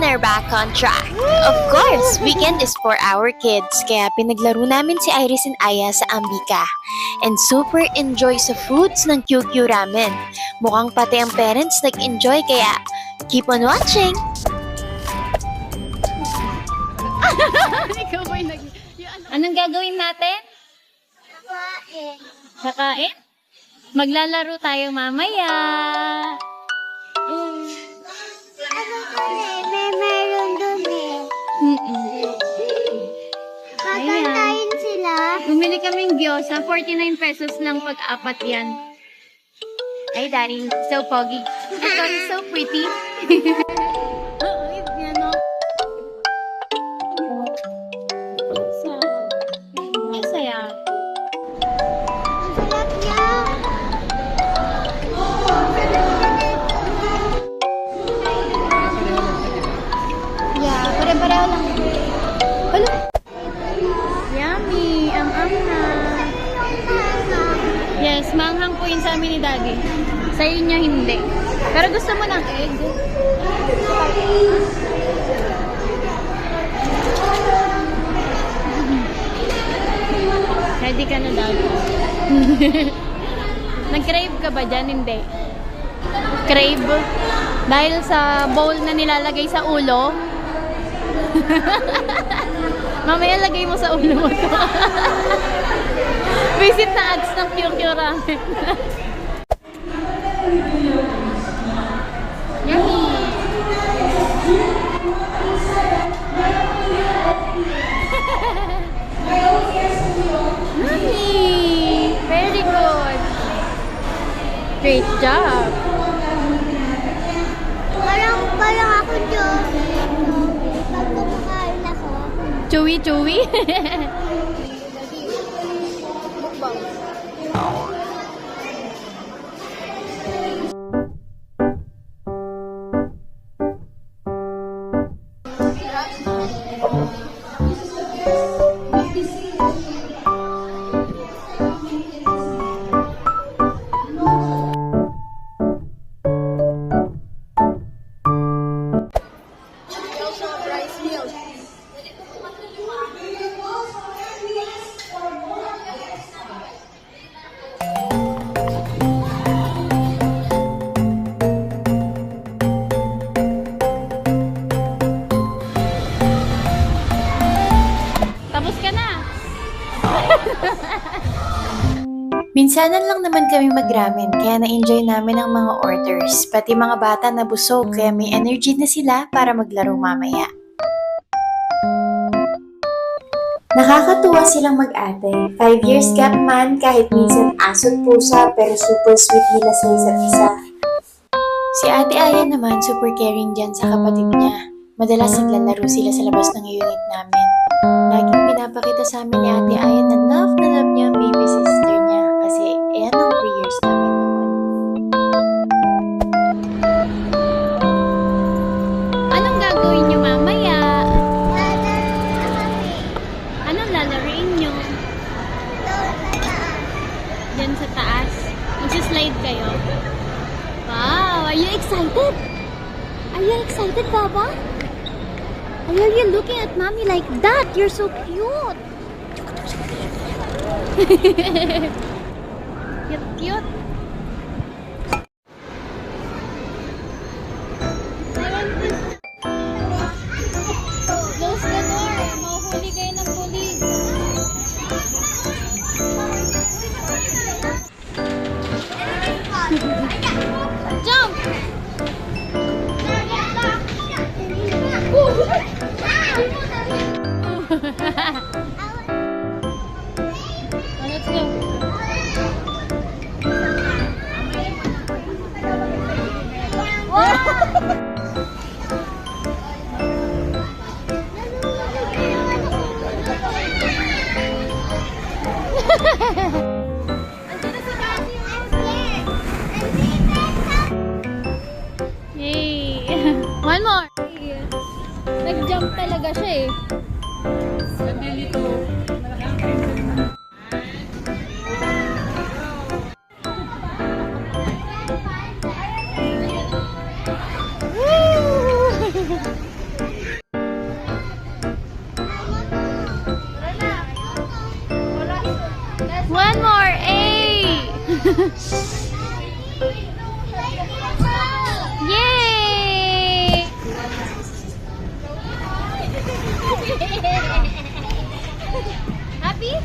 are back on track. Of course, weekend is for our kids, kaya pinaglaro namin si Iris and Aya sa Ambika. And super enjoy sa foods ng QQ Ramen. Mukhang pati ang parents nag-enjoy, kaya keep on watching! Ikaw ba'y Anong gagawin natin? Kakain. Kakain? Maglalaro tayo mamaya. Ano kami? May meron dun eh. Kakantayin sila. Bumili kaming gyoza. 49 pesos lang pag-apat yan. Ay, Daddy. So pogi. I thought it's so pretty. Oo, yan o. Ay, saya. Ang sarap niya. Yeah, pare-pareho lang. Hala! Yummy! Ang anghang. Yes, manghang po yun sa amin ni Daddy. Sa inyo hindi. Pero gusto mo ng egg? Ready ka na, Daddy. Nag-crave ka ba dyan? Hindi. Crave? Dahil sa bowl na nilalagay sa ulo. Mamaya lagay mo sa ulo mo to. Visit na ads ng QQ Ramen. Yummy! Yummy! Very good! Great job! Parang ako Diyos. Pag kumakain ako. Chewy, chewy. Tapos ka na. Minsanan lang naman kami mag-ramen, kaya na-enjoy namin ang mga orders. Pati mga bata na busog, kaya may energy na sila para maglaro mamaya. Nakakatuwa silang mag-ate. 5 years gap man, kahit minsan asot pusa, pero super sweet nila sa isa't isa. Si Ate Aya naman, super caring dyan sa kapatid niya. Madalas naglalaro sila sa labas ng unit namin. Laging pinapakita sa amin ni Ate Aya na love niya ang baby sister niya kasi ayan ang prayers namin noon. Anong gagawin niyo mamaya? Lalaro na kami. Anong lalaroin niyo? Doon sa taas. Diyan sa taas. Magsislide kayo. Wow! Are you excited? Are you excited, Baba? Why are you looking at Mommy like that? You're so cute! Cute, cute! Close the door! Mahuhuli kayo ng police! Jump! Let's go. Yay! One more! Nag-jump talaga siya eh. Yay! Happy?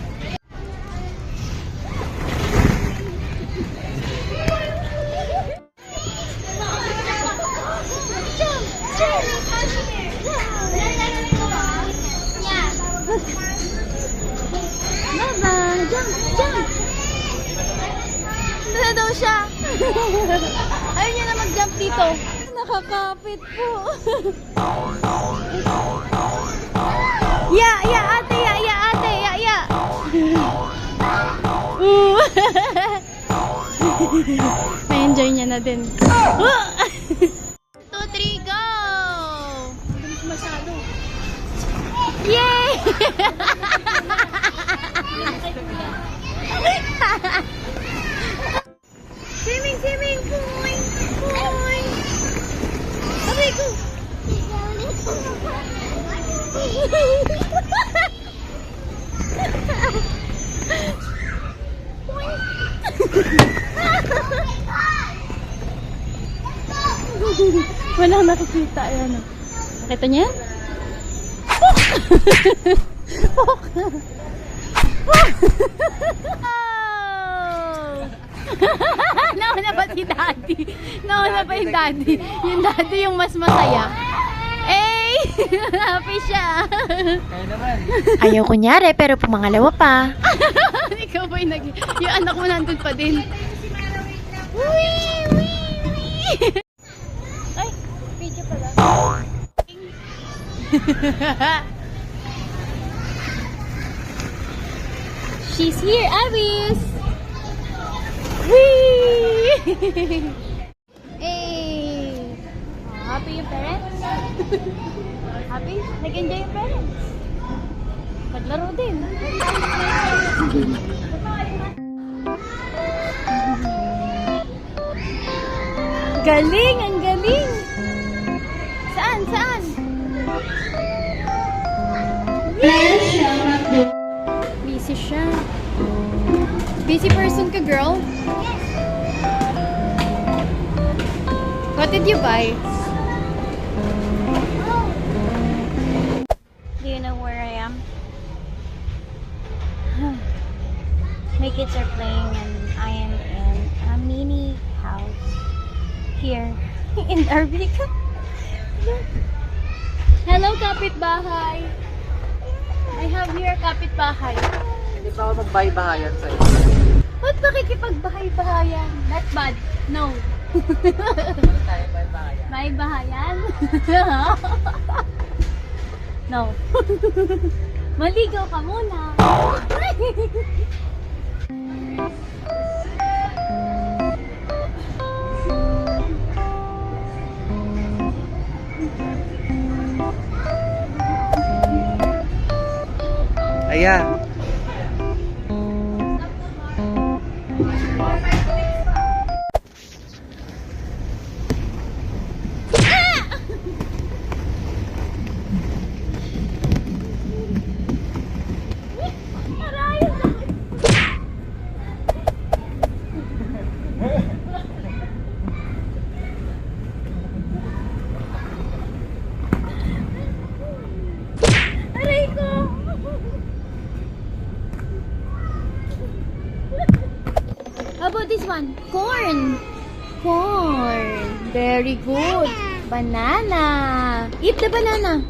Baba, jump, jump! Ano daw siya? Ayaw niya na mag-jump dito. Nakakapit po. Ya, ate, ya. Na-enjoy niya na din. 2, 3, go! Bilis masyado. Yay! Swimming, puy! Aray ko! Walang nakikita. Ayan. Nakita niya? Nauna ba si Daddy? Nauna ba yung Daddy? Yung Daddy yung mas masaya. Eh! Happy siya. Ayaw kunyari, pero pumangalawa pa. Ikaw ba yung yung anak mo nandun pa din? Wee! Ay, video pala. She's here, Aris! Wee! Hey! Happy yung parents? Happy? Nag-enjoy yung parents? Maglaro din. Galing! Ang galing! Saan? Busy siya. Busy person ka, girl? What did you buy? Do you know where I am? My kids are playing and I am in a mini house here in Arbica. Hello, kapitbahay. I have here kapitbahay. Hindi pa ako magbahay-bahayan sa'yo. Ba't makikipagbahay-bahayan? That's bad. No. Ano tayo bahay-bahayan? Bahay-bahayan? No. Maligaw ka muna. Aya. Aray ko! How about this one? Corn! Corn! Very good! Banana! Eat the banana!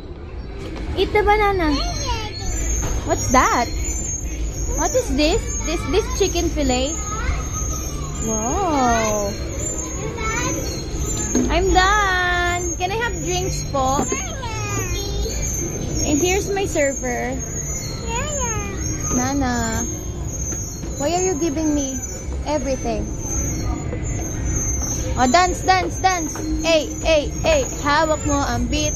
Eat the banana! What's that? What is this? This chicken fillet? Wow! I'm done! Can I have drinks po? And here's my server. Nana, why are you giving me everything? Oh, dance! Hey! Hawak mo ang beat.